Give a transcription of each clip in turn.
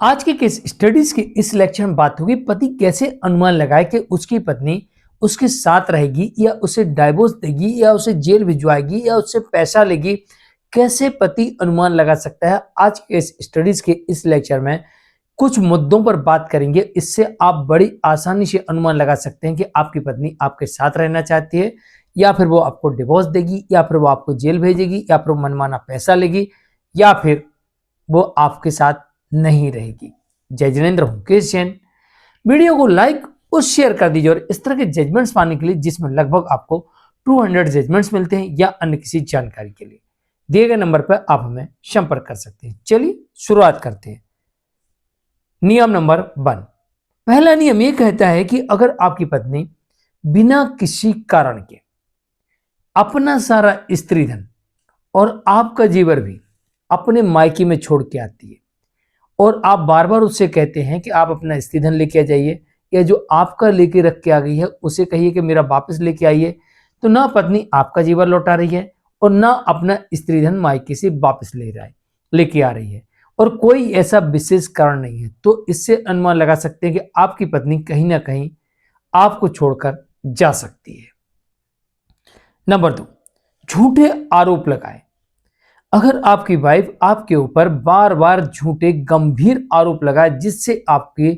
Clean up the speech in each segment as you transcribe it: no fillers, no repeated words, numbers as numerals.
आज के case studies के इस लेक्चर में बात होगी पति कैसे अनुमान लगाए कि उसकी पत्नी उसके साथ रहेगी या उसे डाइवोर्स देगी या उसे जेल भिजवाएगी या उससे पैसा लेगी। कैसे पति अनुमान लगा सकता है? आज के इस स्टडीज के इस लेक्चर में कुछ मुद्दों पर बात करेंगे। इससे आप बड़ी आसानी से अनुमान लगा सकते हैं कि आपकी पत्नी आपके साथ रहना चाहती है या फिर वो आपको डिवोर्स देगी या फिर वो आपको जेल भेजेगी या फिर वो मनमाना पैसा लेगी या फिर वो आपके साथ नहीं रहेगी। जय जिनेंद्र हूं केश जैन। वीडियो को लाइक और शेयर कर दीजिए और इस तरह के जजमेंट्स पाने के लिए जिसमें लगभग आपको 200 जजमेंट्स मिलते हैं या अन्य किसी जानकारी के लिए दिए गए नंबर पर आप हमें संपर्क कर सकते हैं। चलिए शुरुआत करते हैं। नियम नंबर 1। पहला नियम यह कहता है कि अगर आपकी पत्नी बिना किसी कारण के अपना सारा स्त्री धन और आपका जेवर भी अपने मायके में छोड़ के आती है और आप बार बार उससे कहते हैं कि आप अपना स्त्री धन लेके आ जाइए या जो आपका लेके रख के आ गई है उसे कहिए कि मेरा वापस लेके आइए, तो ना पत्नी आपका जेवर लौटा रही है और ना अपना स्त्री धन मायके से वापस लेके आ रही है और कोई ऐसा विशेष कारण नहीं है, तो इससे अनुमान लगा सकते हैं कि आपकी पत्नी कहीं ना कहीं आपको छोड़कर जा सकती है। नंबर 2, झूठे आरोप लगाए। अगर आपकी वाइफ आपके ऊपर बार बार झूठे गंभीर आरोप लगाए जिससे आपकी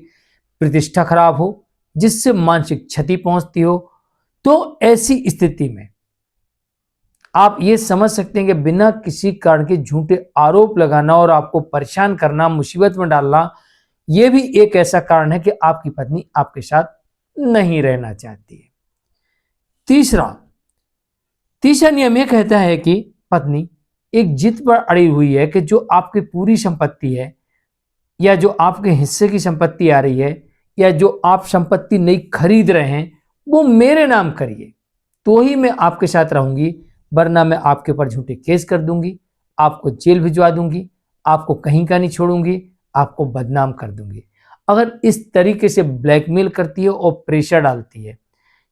प्रतिष्ठा खराब हो, जिससे मानसिक क्षति पहुंचती हो, तो ऐसी स्थिति में आप ये समझ सकते हैं कि बिना किसी कारण के झूठे आरोप लगाना और आपको परेशान करना, मुसीबत में डालना, यह भी एक ऐसा कारण है कि आपकी पत्नी आपके साथ नहीं रहना चाहती है। तीसरा नियम यह कहता है कि पत्नी एक जिद पर अड़ी हुई है कि जो आपकी पूरी संपत्ति है या जो आपके हिस्से की संपत्ति आ रही है या जो आप संपत्ति नहीं खरीद रहे हैं वो मेरे नाम करिए तो ही मैं आपके साथ रहूंगी, वरना मैं आपके ऊपर झूठे केस कर दूंगी, आपको जेल भिजवा दूंगी, आपको कहीं का नहीं छोड़ूंगी, आपको बदनाम कर दूंगी। अगर इस तरीके से ब्लैकमेल करती है और प्रेशर डालती है,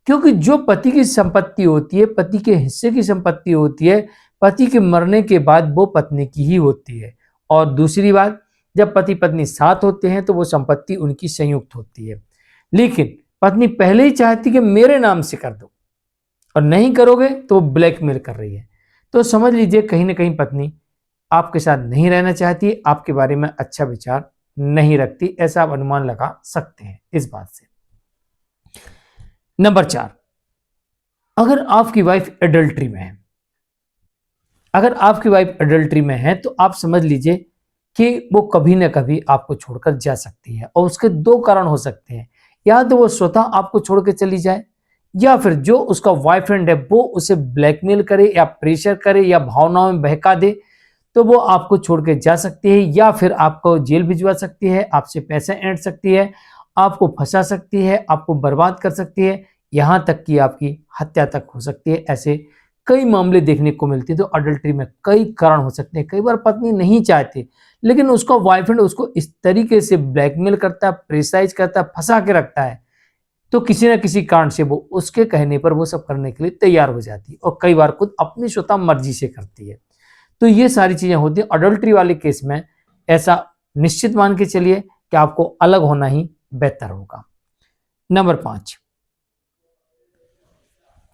क्योंकि जो पति की संपत्ति होती है, पति के हिस्से की संपत्ति होती है, पति के मरने के बाद वो पत्नी की ही होती है। और दूसरी बात, जब पति पत्नी साथ होते हैं तो वो संपत्ति उनकी संयुक्त होती है, लेकिन पत्नी पहले ही चाहती कि मेरे नाम से कर दो और नहीं करोगे तो वो ब्लैकमेल कर रही है। तो समझ लीजिए कहीं ना कहीं पत्नी आपके साथ नहीं रहना चाहती, आपके बारे में अच्छा विचार नहीं रखती, ऐसा आप अनुमान लगा सकते हैं इस बात से। नंबर 4, अगर आपकी वाइफ एडल्ट्री में है, अगर आपकी वाइफ एडल्ट्री में है तो आप समझ लीजिए कि वो कभी ना कभी आपको छोड़कर जा सकती है और उसके 2 कारण हो सकते हैं। या तो वो स्वतः आपको छोड़ के चली जाए या फिर जो उसका बॉयफ्रेंड है वो उसे ब्लैकमेल करे या प्रेशर करे या भावनाओं में बहका दे तो वो आपको छोड़ के जा सकती है या फिर आपको जेल भिजवा सकती है, आपसे पैसे ऐंठ सकती है, आपको फंसा सकती है, आपको बर्बाद कर सकती है, यहां तक कि आपकी हत्या तक हो सकती है। ऐसे कई मामले देखने को मिलते हैं। तो अडल्ट्री में कई कारण हो सकते हैं। कई बार पत्नी नहीं चाहती लेकिन उसका बॉयफ्रेंड उसको इस तरीके से ब्लैकमेल करता है, प्रेशराइज करता है, फंसा के रखता है, तो किसी ना किसी कारण से वो उसके कहने पर वो सब करने के लिए तैयार हो जाती है और कई बार खुद अपनी स्वतः मर्जी से करती है। तो ये सारी चीजें होती है। अडल्ट्री वाले केस में ऐसा निश्चित मान के चलिए कि आपको अलग होना ही बेहतर होगा। नंबर 5,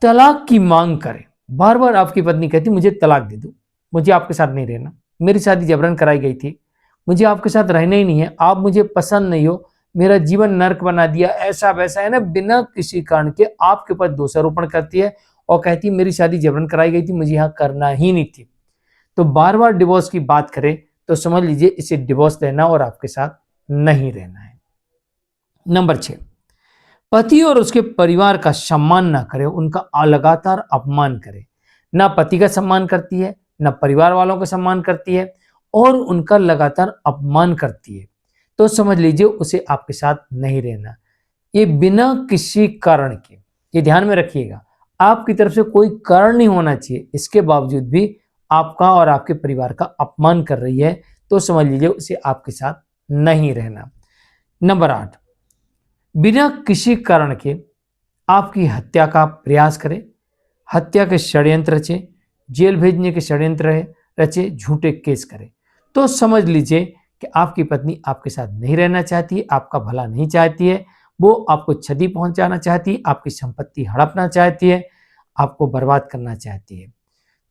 तलाक की मांग करें। बार बार आपकी पत्नी कहती मुझे तलाक दे दो, मुझे आपके साथ नहीं रहना, मेरी शादी जबरन कराई गई थी, मुझे आपके साथ रहना ही नहीं है, आप मुझे पसंद नहीं हो, मेरा जीवन नर्क बना दिया, ऐसा वैसा है ना, बिना किसी कारण के आपके ऊपर दोषारोपण करती है और कहती मेरी शादी जबरन कराई गई थी, मुझे यहाँ करना ही नहीं थी। तो बार बार डिवोर्स की बात करें तो समझ लीजिए इसे डिवोर्स लेना और आपके साथ नहीं रहना है। नंबर 6, पति और उसके परिवार का सम्मान ना करे, उनका लगातार अपमान करे। ना पति का सम्मान करती है, ना परिवार वालों का सम्मान करती है और उनका लगातार अपमान करती है, तो समझ लीजिए उसे आपके साथ नहीं रहना। ये बिना किसी कारण के, ये ध्यान में रखिएगा, आपकी तरफ से कोई कारण नहीं होना चाहिए, इसके बावजूद भी आपका और आपके परिवार का अपमान कर रही है, तो समझ लीजिए उसे आपके साथ नहीं रहना। नंबर 8, बिना किसी कारण के आपकी हत्या का प्रयास करे, हत्या के षड्यंत्र रचे, जेल भेजने के षड्यंत्र रचे, झूठे केस करे, तो समझ लीजिए कि आपकी पत्नी आपके साथ नहीं रहना चाहती है, आपका भला नहीं चाहती है, वो आपको क्षति पहुंचाना चाहती है, आपकी संपत्ति हड़पना चाहती है, आपको बर्बाद करना चाहती है।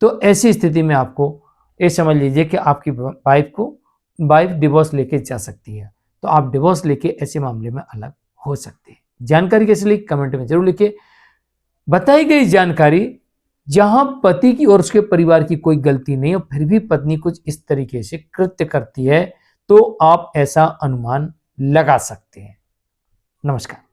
तो ऐसी स्थिति में आपको ये समझ लीजिए कि आपकी वाइफ डिवोर्स लेके जा सकती है। तो आप डिवोर्स लेके ऐसे मामले में अलग हो सकते हैं। जानकारी कैसे ली कमेंट में जरूर लिखिए। बताई गई जानकारी जहां पति की और उसके परिवार की कोई गलती नहीं और फिर भी पत्नी कुछ इस तरीके से कृत्य करती है तो आप ऐसा अनुमान लगा सकते हैं। नमस्कार।